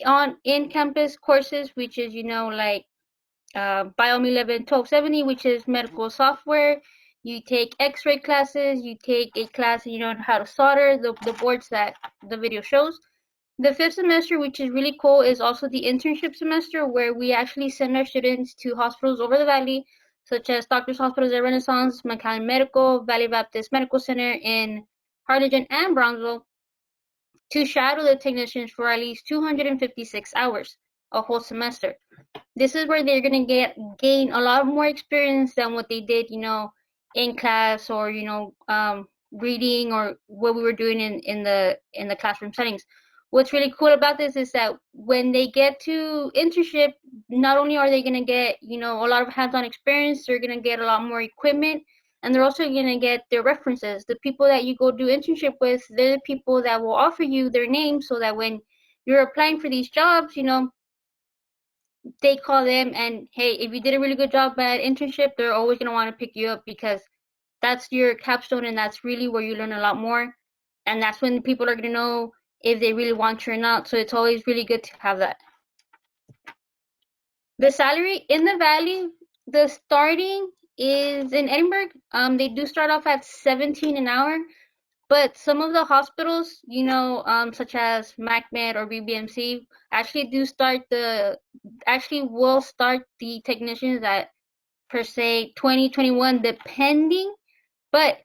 on in-campus courses, which is, like Biome 11 1270, which is medical software. You take X-ray classes. You take a class, on how to solder the boards that the video shows. The 5th semester, which is really cool, is also the internship semester, where we actually send our students to hospitals over the valley, such as Doctors Hospitals at Renaissance, McAllen Medical, Valley Baptist Medical Center in Harlingen and Brownsville, to shadow the technicians for at least 256 hours, a whole semester. This is where they're going to gain a lot more experience than what they did, in class or, reading or what we were doing in the classroom settings. What's really cool about this is that when they get to internship, not only are they going to get, a lot of hands-on experience, they're going to get a lot more equipment, and they're also going to get their references. The people that you go do internship with, they're the people that will offer you their name, so that when you're applying for these jobs, you know, they call them and hey, if you did a really good job at internship, they're always going to want to pick you up because that's your capstone and that's really where you learn a lot more. And that's when people are going to know if they really want you or not. So it's always really good to have that. The salary in the Valley, the starting is in Edinburgh. They do start off at 17 an hour, but some of the hospitals, you know, such as MacMed or BBMC, actually will start the technicians at per se 2021, depending. But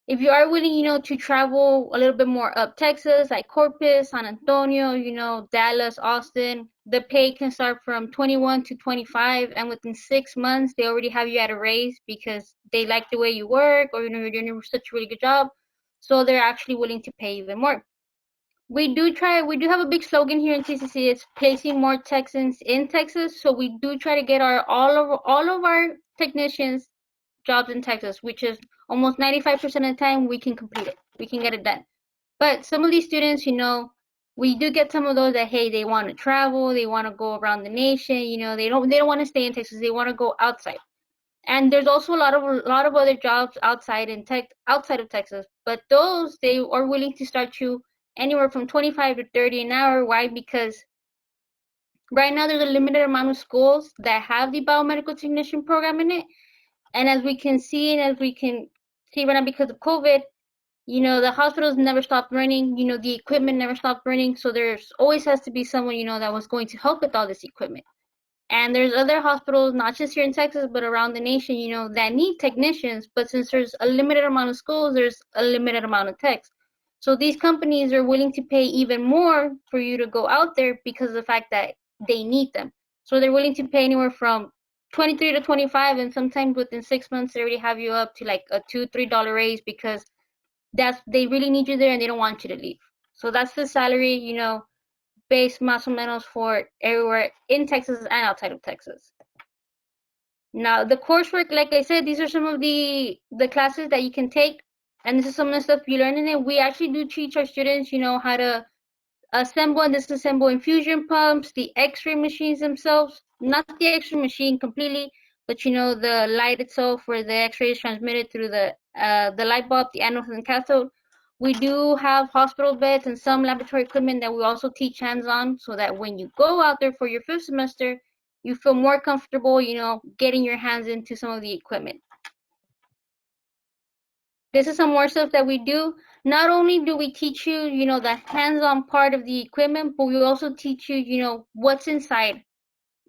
if you are willing, you know, to travel a little bit more up Texas, like Corpus, San Antonio, you know, Dallas, Austin, the pay can start from 21 to 25, and within 6 months, they already have you at a raise because they like the way you work, or you know, you're doing such a really good job, so they're actually willing to pay even more. We do have a big slogan here in TCC. It's placing more Texans in Texas. So we do try to get all of our technicians jobs in Texas, which is almost 95% of the time we can complete it. We can get it done. But some of these students, you know, we do get some of those that hey, they want to travel, they want to go around the nation, you know, they don't want to stay in Texas, they want to go outside. And there's also a lot of other jobs outside of Texas, but those they are willing to start you anywhere from 25 to 30 an hour. Why? Because right now there's a limited amount of schools that have the biomedical technician program in it. And as we can see, right now because of COVID, you know, the hospitals never stopped running, you know, the equipment never stopped running. So there's always has to be someone, you know, that was going to help with all this equipment. And there's other hospitals, not just here in Texas, but around the nation, you know, that need technicians. But since there's a limited amount of schools, there's a limited amount of techs. So these companies are willing to pay even more for you to go out there because of the fact that they need them. So they're willing to pay anywhere from 23 to 25, and sometimes within 6 months they already have you up to like a $2-3 raise because they really need you there and they don't want you to leave. So that's the salary, you know, base más o menos for everywhere in Texas and outside of Texas. Now the coursework, like I said, these are some of the classes that you can take, and this is some of the stuff you learn in it. We actually do teach our students, you know, how to assemble and disassemble infusion pumps, the X-ray machines themselves, not the X-ray machine completely, but you know, the light itself where the X-ray is transmitted through the light bulb, the anode and cathode. We do have hospital beds and some laboratory equipment that we also teach hands-on, so that when you go out there for your 5th semester, you feel more comfortable, you know, getting your hands into some of the equipment. This is some more stuff that we do. Not only do we teach you, you know, the hands-on part of the equipment, but we also teach you, you know, what's inside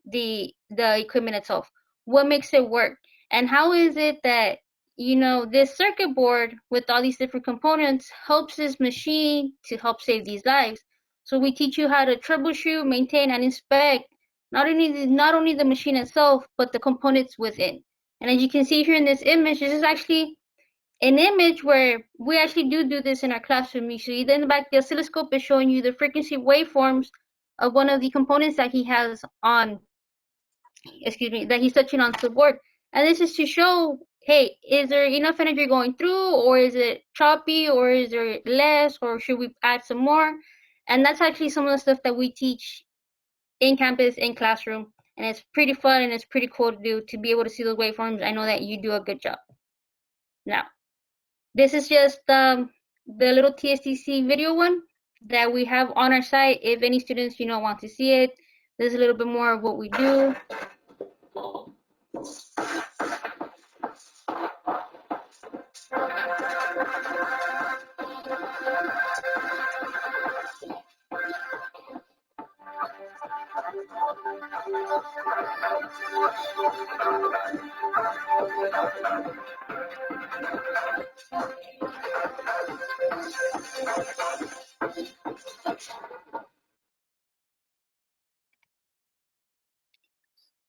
the equipment itself, what makes it work, and how is it that, you know, this circuit board with all these different components helps this machine to help save these lives. So we teach you how to troubleshoot, maintain, and inspect not only the machine itself, but the components within. And as you can see here in this image, this is actually an image where we actually do this in our classroom. You see in the back, the oscilloscope is showing you the frequency waveforms of one of the components that he has on, that he's touching on the board. And this is to show, hey, is there enough energy going through, or is it choppy, or is there less, or should we add some more? And that's actually some of the stuff that we teach in campus, in classroom. And it's pretty fun and it's pretty cool to do, to be able to see those waveforms. I know that you do a good job. Now, this is just the little TSTC video one that we have on our site. If any students, you know, want to see it, this is a little bit more of what we do.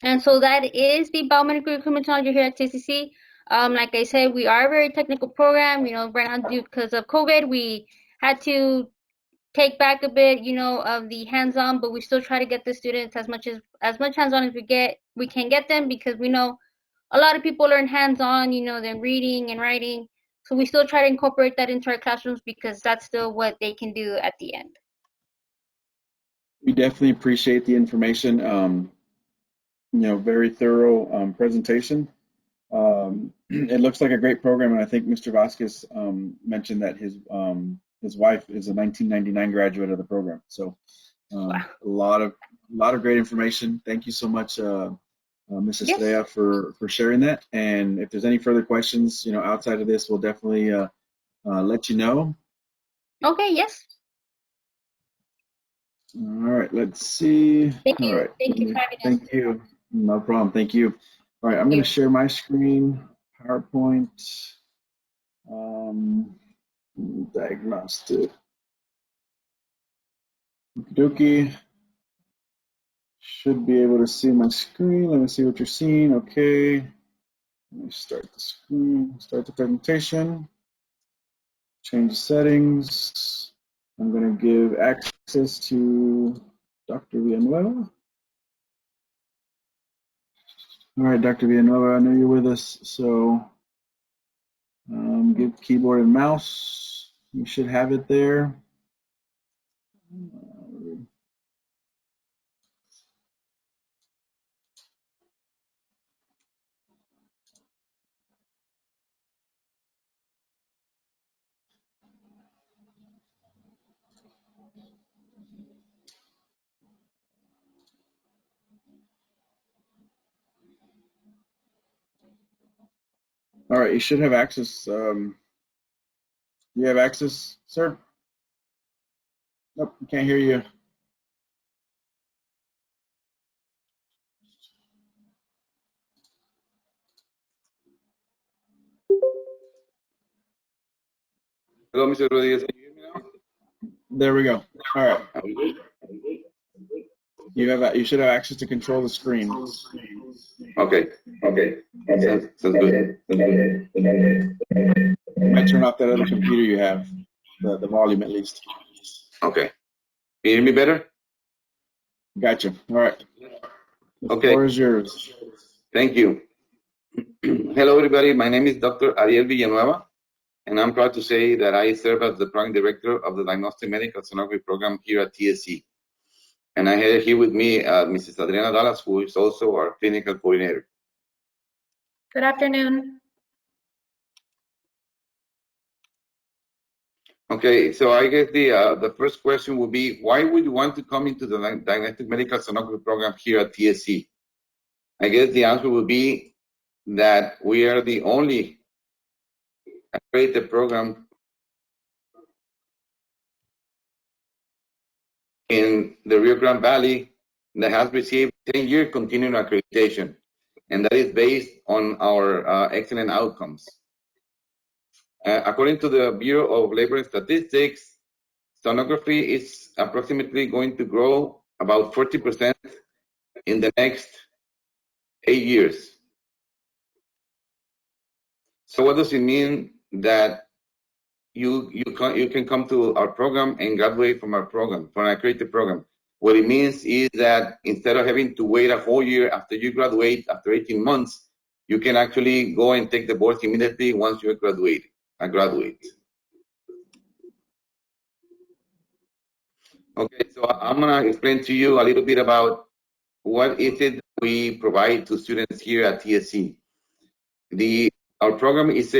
And so that is the biomedical equipment technology here at TCC. Like I said, we are a very technical program. You know, right now because of COVID, we had to take back a bit, you know, of the hands-on, but we still try to get the students as much hands-on as we can get them, because we know a lot of people learn hands-on, you know, than reading and writing. So we still try to incorporate that into our classrooms because that's still what they can do at the end. We definitely appreciate the information. Very thorough presentation. It looks like a great program, and I think Mr. Vasquez mentioned that his wife is a 1999 graduate of the program. So a lot of great information. Thank you so much, Ms. Estrella, for sharing that. And if there's any further questions, outside of this, we'll definitely let you know. Okay. Yes. All right. Let's see. Thank you. All right. Thank you for having us. Thank you. No problem. Thank you. All right. I'm going to share my screen. PowerPoint. Diagnostic. Okey-dokey. Should be able to see my screen. Let me see what you're seeing. Okay. Let me start the screen. Start the presentation. Change the settings. I'm going to give access to Dr. Villanueva. All right, Dr. Villanueva, I know you're with us, so give keyboard and mouse. You should have it there. All right, you should have access. You have access, sir? Nope, can't hear you. Hello, Mr. Rodriguez. Can you hear me now? There we go. All right. You should have access to control the screen. Okay. Sounds good. You might turn off that other computer you have, the volume at least. Okay. Can you hear me better? Gotcha. All right. The Okay. floor is yours. Thank you. Hello, everybody. My name is Dr. Ariel Villanueva, and I'm proud to say that I serve as the program director of the Diagnostic Medical Sonography program here at TSC. And I have here with me Mrs. Adriana Dallas, who is also our clinical coordinator. Good afternoon. Okay, so I guess the first question would be, why would you want to come into the Diagnostic Medical Sonography program here at TSC? I guess the answer would be that we are the only accredited program in the Rio Grande Valley that has received 10-year continuing accreditation, and that is based on our excellent outcomes. According to the Bureau of Labor and Statistics, sonography is approximately going to grow about 40% in the next 8 years. So what does it mean that you can come to our program and graduate from our program, from an accredited program? What it means is that instead of having to wait a whole year after you graduate, after 18 months, you can actually go and take the boards immediately once you graduate. Okay, so I'm gonna explain to you a little bit about what is it we provide to students here at TSC. Our program is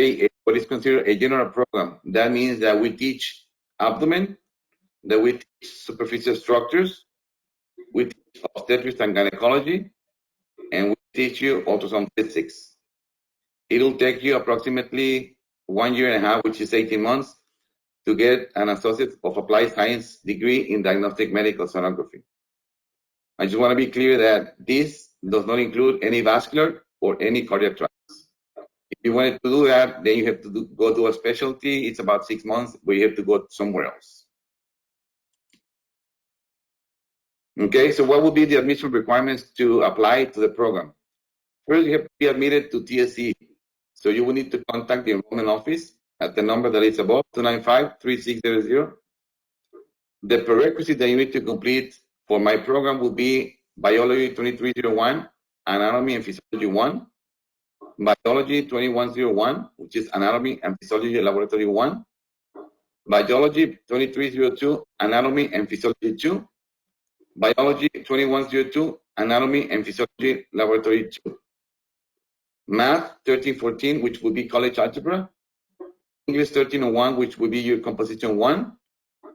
what is considered a general program. That means that we teach abdomen, that we teach superficial structures, we teach obstetrics and gynecology, and we teach you ultrasound physics. It'll take you approximately 1 year and a half, which is 18 months, to get an Associate of Applied Science degree in Diagnostic Medical Sonography. I just want to be clear that this does not include any vascular or any cardiac trials. If you wanted to do that, then you have to go to a specialty. It's about 6 months, but you have to go somewhere else. Okay, so what would be the admission requirements to apply to the program? First, you have to be admitted to TSC. So you will need to contact the enrollment office at the number that is above, 295-3600. The prerequisite that you need to complete for my program will be Biology 2301, Anatomy and Physiology 1, Biology 2101, which is Anatomy and Physiology Laboratory 1, Biology 2302, Anatomy and Physiology 2, Biology 2102, Anatomy and Physiology Laboratory 2. Math 1314, which would be college algebra. English 1301, which would be your composition 1.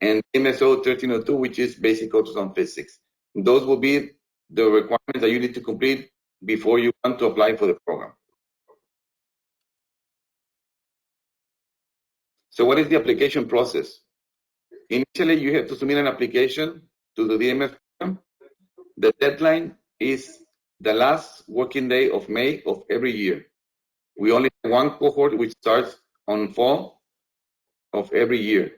And MSO 1302, which is basic ultrasound physics. Those will be the requirements that you need to complete before you want to apply for the program. So what is the application process? Initially, you have to submit an application to the DMF program. The deadline is the last working day of May of every year. We only have one cohort which starts on fall of every year.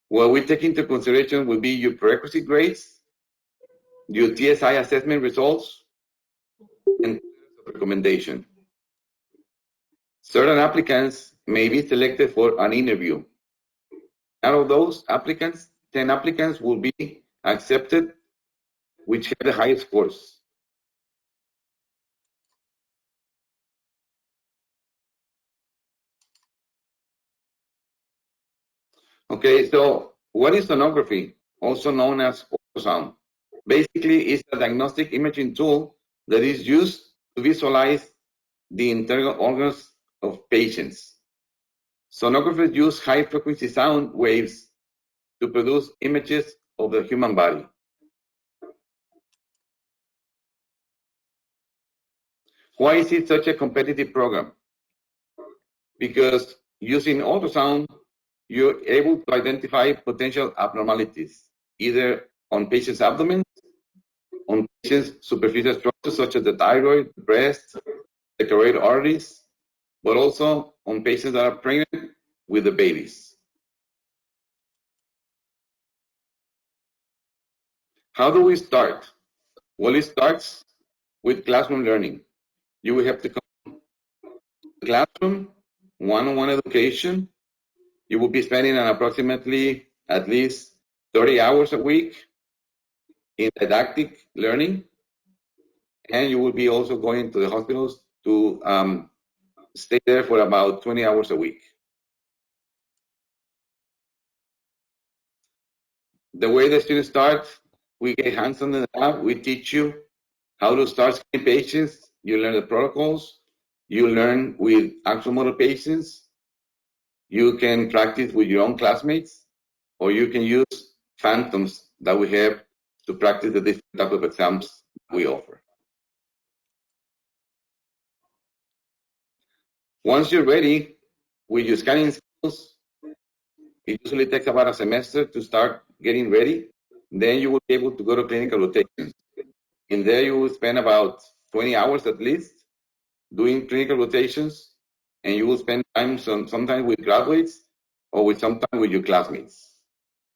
What we take into consideration will be your prerequisite grades, your TSI assessment results, and recommendation. Certain applicants may be selected for an interview. Out of those applicants, 10 applicants will be accepted, which have the highest scores. Okay, so what is sonography, also known as ultrasound? Basically, it's a diagnostic imaging tool that is used to visualize the internal organs of patients. Sonographers use high-frequency sound waves to produce images of the human body. Why is it such a competitive program? Because using ultrasound, you're able to identify potential abnormalities, either on patients' abdomen, on patients' superficial structures such as the thyroid, the breast, the carotid arteries, but also on patients that are pregnant with the babies. How do we start? Well, it starts with classroom learning. You will have to come to the classroom, one-on-one education. You will be spending approximately at least 30 hours a week in didactic learning, and you will be also going to the hospitals to stay there for about 20 hours a week. The way the students start, we get hands-on in the lab. We teach you how to start screening patients. You learn the protocols. You learn with actual motor patients. You can practice with your own classmates, or you can use phantoms that we have to practice the different type of exams we offer. Once you're ready with your scanning skills, it usually takes about a semester to start getting ready. Then you will be able to go to clinical rotations. In there, you will spend about 20 hours at least doing clinical rotations, and you will spend time sometimes with graduates or sometimes with your classmates.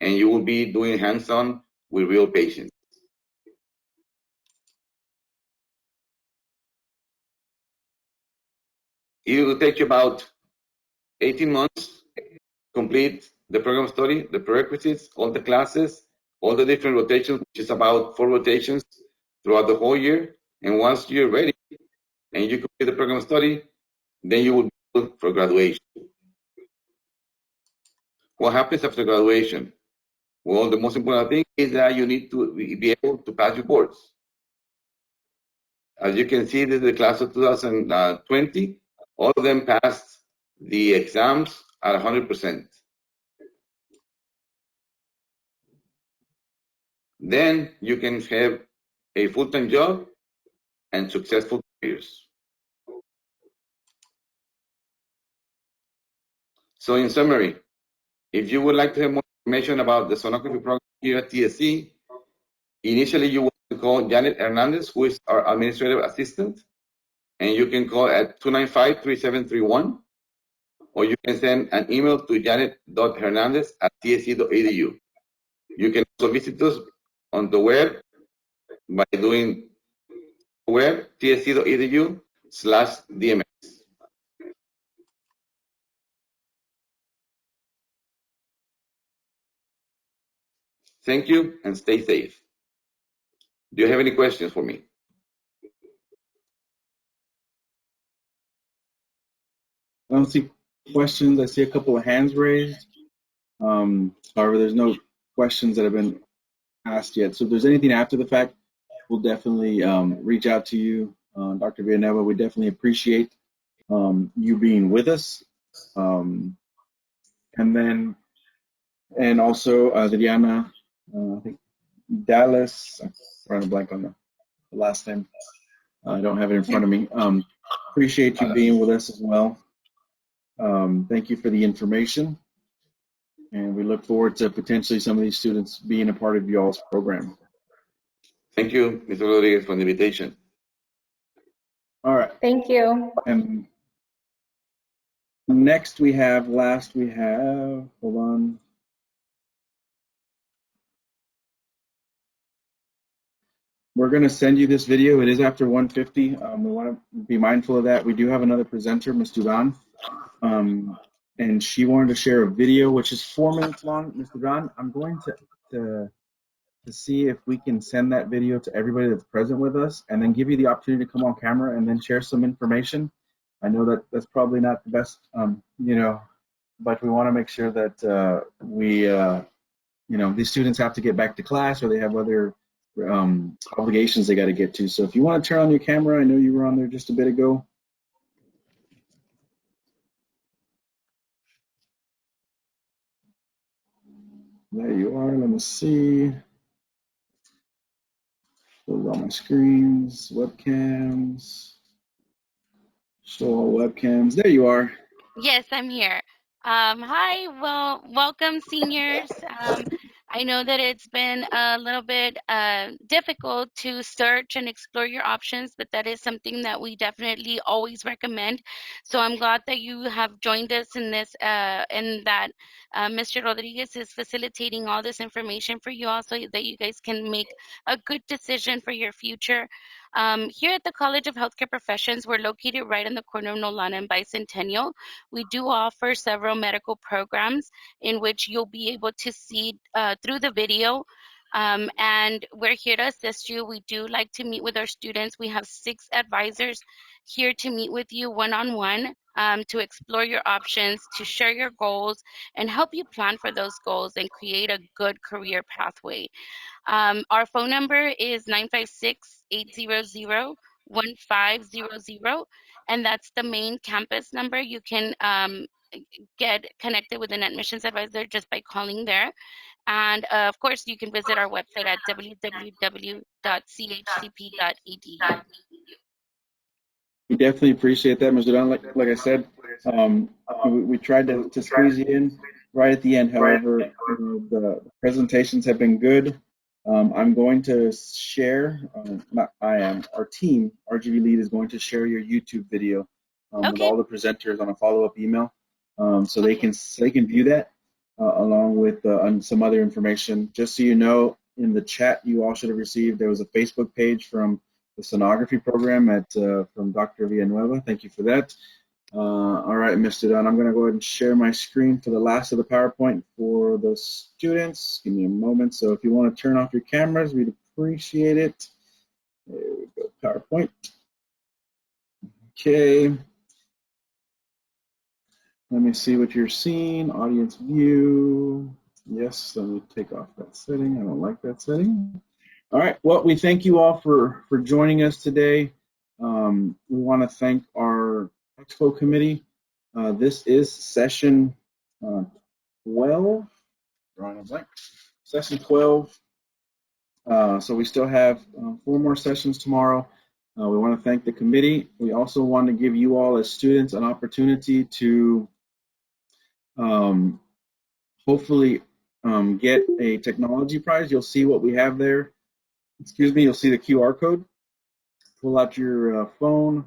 And you will be doing hands-on with real patients. It will take you about 18 months to complete the program study, the prerequisites, all the classes, all the different rotations, which is about 4 rotations throughout the whole year. And once you're ready and you complete the program study, then you will be able for graduation. What happens after graduation? Well, the most important thing is that you need to be able to pass your boards. As you can see, this is the class of 2020. All of them passed the exams at 100%. Then you can have a full-time job and successful careers. So in summary, if you would like to have more information about the sonography program here at TSC, initially you want to call Janet Hernandez, who is our administrative assistant, and you can call at 295-3731, or you can send an email to janet.hernandez@tsc.edu. You can also visit us on the web by doing web tsc.edu/DMS. Thank you and stay safe. Do you have any questions for me? I don't see questions. I see a couple of hands raised. However, there's no questions that have been asked yet. So if there's anything after the fact, we'll definitely reach out to you, Dr. Villanueva. We definitely appreciate you being with us. And also Adriana, I think Dallas, I'm trying to blank on the last name. I don't have it in front of me. Appreciate you being with us as well. Thank you for the information. And we look forward to potentially some of these students being a part of y'all's program. Thank you, Mr. Rodriguez, for the invitation. All right. Thank you. And next we have, hold on. We're going to send you this video. It is after 1:50. We want to be mindful of that. We do have another presenter, Ms. Duran, and she wanted to share a video, which is 4 minutes long. Ms. Duran, I'm going to see if we can send that video to everybody that's present with us and then give you the opportunity to come on camera and then share some information. I know that that's probably not the best, but we want to make sure that these students have to get back to class or they have other obligations they got to get to. So if you want to turn on your camera, I know you were on there just a bit ago. There you are. Let me see. Close all my screens, webcams. Show all webcams. There you are. Yes, I'm here. Hi, well, welcome, seniors. I know that it's been a little bit difficult to search and explore your options, but that is something that we definitely always recommend. So I'm glad that you have joined us in this, and that Mr. Rodriguez is facilitating all this information for you all so that you guys can make a good decision for your future. Here at the College of Healthcare Professions, we're located right in the corner of Nolana and Bicentennial. We do offer several medical programs in which you'll be able to see through the video. And we're here to assist you. We do like to meet with our students. We have 6 advisors here to meet with you one-on-one to explore your options, to share your goals, and help you plan for those goals and create a good career pathway. Our phone number is 956-800-1500, and that's the main campus number. You can get connected with an admissions advisor just by calling there. And of course, you can visit our website at www.chcp.edu. We definitely appreciate that, Mr. Dunn. Like I said, we tried to squeeze you in right at the end. However, the presentations have been good. I'm going to share, our team, RGV Lead, is going to share your YouTube video with all the presenters on a follow-up email, so they can view that along with some other information. Just so you know, in the chat you all should have received, there was a Facebook page from the sonography program from Dr. Villanueva. Thank you for that. All right, Mr. Dunn, I'm going to go ahead and share my screen for the last of the PowerPoint for the students. Give me a moment. So if you want to turn off your cameras, we'd appreciate it. There we go, PowerPoint. Okay. Let me see what you're seeing. Audience view. Yes, let me take off that setting. I don't like that setting. All right, well, we thank you all for joining us today. We want to thank our Expo committee. This is session 12. Drawing a blank. Session 12. So we still have 4 more sessions tomorrow. We want to thank the committee. We also want to give you all as students an opportunity to hopefully get a technology prize. You'll see what we have there. Excuse me, you'll see the QR code. Pull out your phone,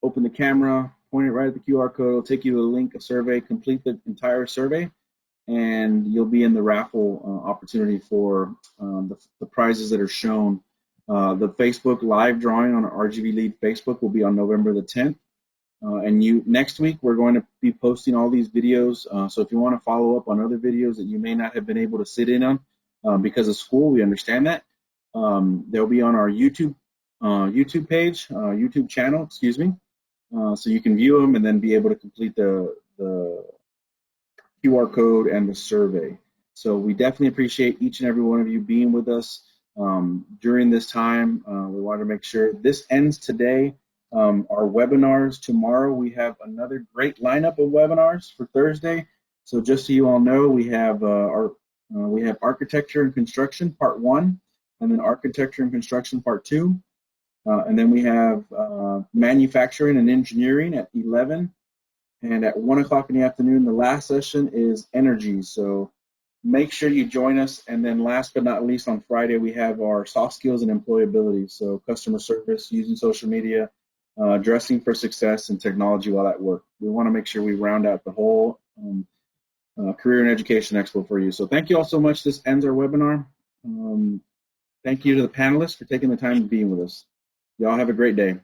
open the camera, point it right at the QR code. It'll take you to a link, a survey, complete the entire survey, and you'll be in the raffle opportunity for the prizes that are shown. The Facebook live drawing on our RGV Lead Facebook will be on November the 10th. And next week, we're going to be posting all these videos. So if you want to follow up on other videos that you may not have been able to sit in on because of school, we understand that. They'll be on our YouTube page, YouTube channel, excuse me. So you can view them and then be able to complete the QR code and the survey. So we definitely appreciate each and every one of you being with us during this time. We want to make sure this ends today. Our webinars tomorrow, we have another great lineup of webinars for Thursday. So just so you all know, we have Architecture and Construction Part 1, and then Architecture and Construction Part 2. And then we have Manufacturing and Engineering at 11. And at 1 o'clock in the afternoon, the last session is Energy. So make sure you join us. And then last but not least, on Friday, we have our Soft Skills and Employability. So customer service, using social media, dressing for success, and technology while at work. We want to make sure we round out the whole Career and Education Expo for you. So thank you all so much. This ends our webinar. Thank you to the panelists for taking the time to be with us. Y'all have a great day.